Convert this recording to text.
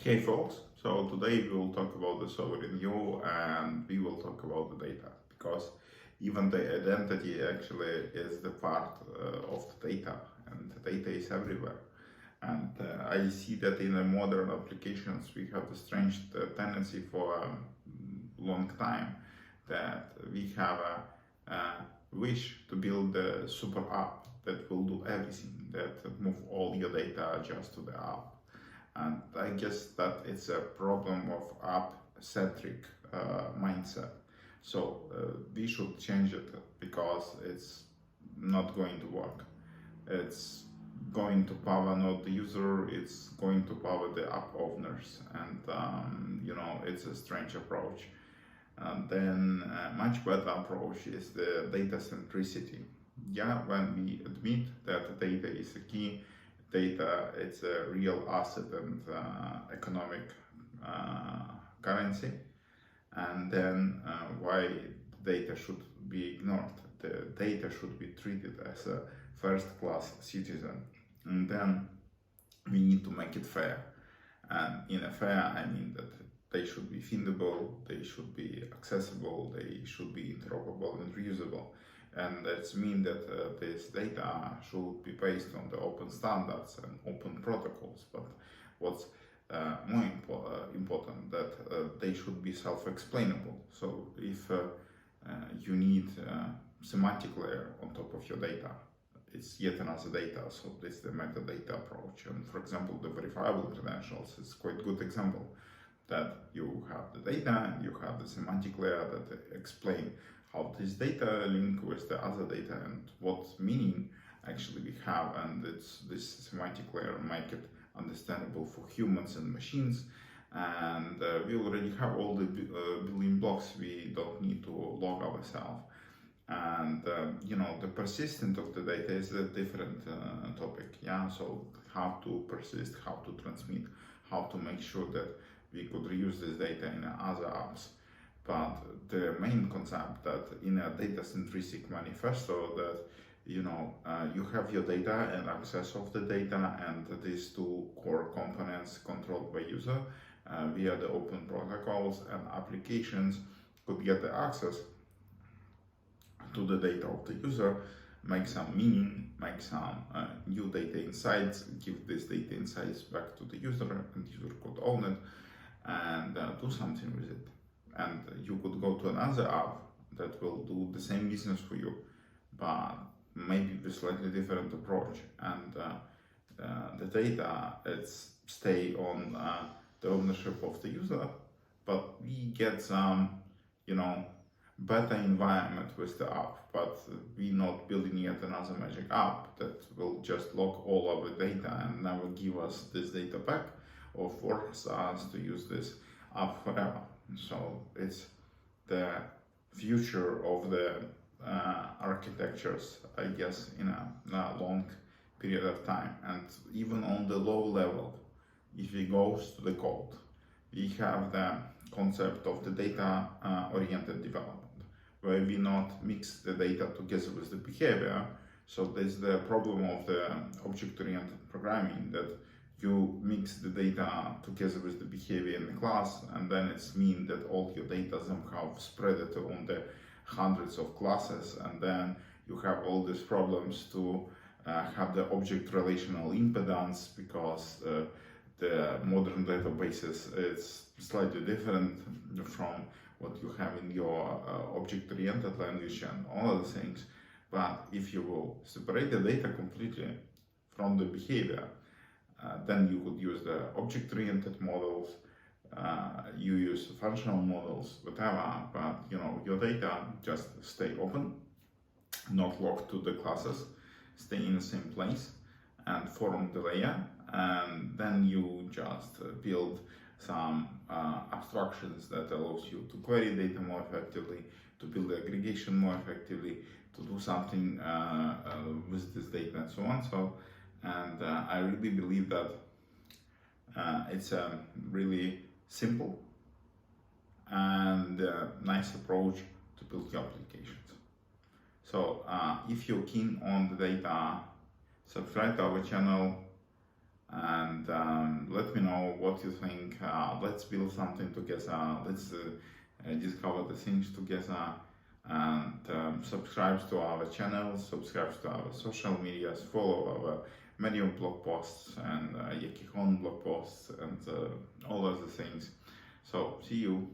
Hey folks, so today we will talk about the sovereign view and we will talk about the data because even the identity actually is the part of the data and the data is everywhere. And I see that in the modern applications we have the strange tendency for a long time that we have a wish to build a super app that will do everything, that move all your data just to the app. And I guess that it's a problem of app-centric mindset. So we should change it because it's not going to work. It's going to power not the user, it's going to power the app owners. And it's a strange approach. And then a much better approach is the data centricity. Yeah, when we admit that data is a key, data it's a real asset and economic currency, and then why data should be ignored. The data should be treated as a first-class citizen, and then we need to make it fair. And in a fair, I mean that they should be findable, they should be accessible, they should be interoperable and reusable. And that means that this data should be based on the open standards and open protocols. But what's important that they should be self-explainable. So if you need semantic layer on top of your data, it's yet another data, so this is the metadata approach. And for example, the verifiable credentials is quite a good example that you have the data and you have the semantic layer that explain how this data link with the other data and what meaning actually we have, and it's this semantic layer make it understandable for humans and machines. And we already have all the building blocks, we don't need to log ourselves. And the persistence of the data is a different topic. Yeah, so how to persist, how to transmit, how to make sure that we could reuse this data in other apps. But the main concept that in a data centric manifesto that you have your data and access of the data, and these two core components controlled by user via the open protocols, and applications could get the access to the data of the user, make some meaning, make some new data insights, give this data insights back to the user, and user could own it and do something with it. And you could go to another app that will do the same business for you, but maybe with slightly different approach. And the data it's stay on the ownership of the user, but we get some, better environment with the app. But we not building yet another magic app that will just lock all our data and never give us this data back, or force us to use this app forever. So it's the future of the architectures, I guess, in a long period of time. And even on the low level, if we go to the code, we have the concept of the data oriented development, where we not mix the data together with the behavior. So there's the problem of the object oriented programming, that you mix the data together with the behavior in the class, and then it's mean that all your data somehow spread it on the hundreds of classes, and then you have all these problems to have the object relational impedance, because the modern databases it's slightly different from what you have in your object-oriented language and all other things. But if you will separate the data completely from the behavior, then you could use the object-oriented models, you use functional models, whatever, but your data just stay open, not locked to the classes, stay in the same place and form the layer, and then you just build some abstractions that allows you to query data more effectively, to build aggregation more effectively, to do something with this data and so on. And I really believe that it's a really simple and nice approach to build your applications. So if you're keen on the data, subscribe to our channel and let me know what you think. Let's build something together. Let's discover the things together. And subscribe to our channel, subscribe to our social medias, follow our Medium blog posts and Yakihon blog posts and all other things. So see you.